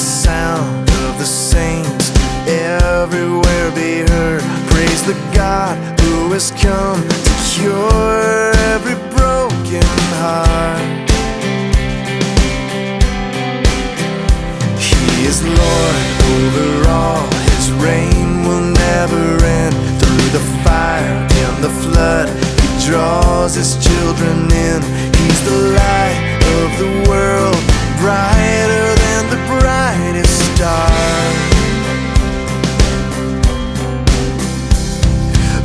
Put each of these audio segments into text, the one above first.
sound of the saints everywhere be heard. Praise the God who has come to cure every broken heart. He is Lord over all, His reign will never end. Through the fire and the flood, He draws His children in. He's the light of the world, brighter than the brightest star.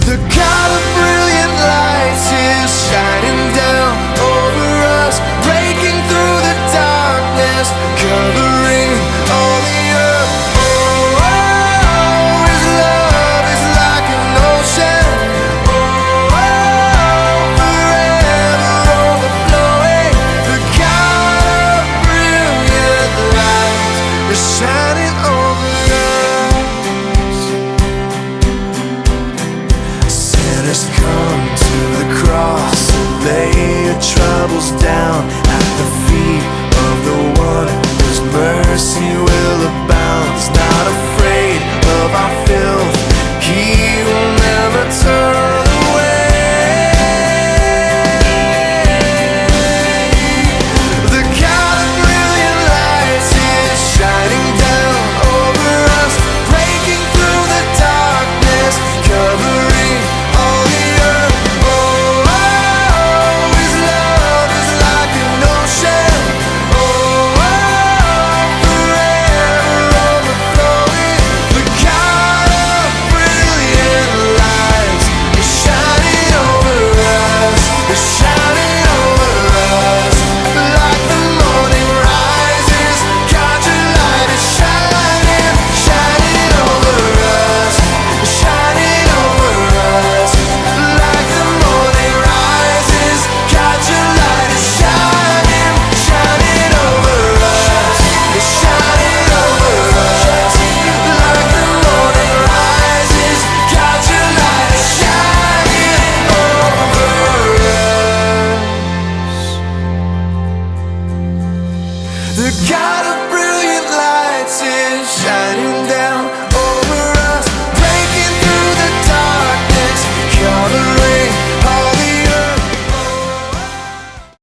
The God of brilliant lights is shining down over us, breaking through the darkness, covering all the earth. Oh, oh, His love is like an ocean. Oh, oh, forever overflowing. The God of brilliant lights is shining over us. Sinners come to the cross and lay your troubles down at the feet of the one whose mercy will abound. He's not afraid of our filth, He will never turn away. The God of brilliant lights is shining down over us, breaking through the darkness, covering all the earth. Oh, oh, His love is like an ocean. Oh, oh, forever overflowing. The God of brilliant lights is shining over us, is shining over us. Like the morning rises, God, your light is shining, shining over us, shining over us. Like the morning rises, God, your light is shining, shining over us, shining over us. Like the morning rises, God, your light is shining over us. The God of brilliant lights is shining down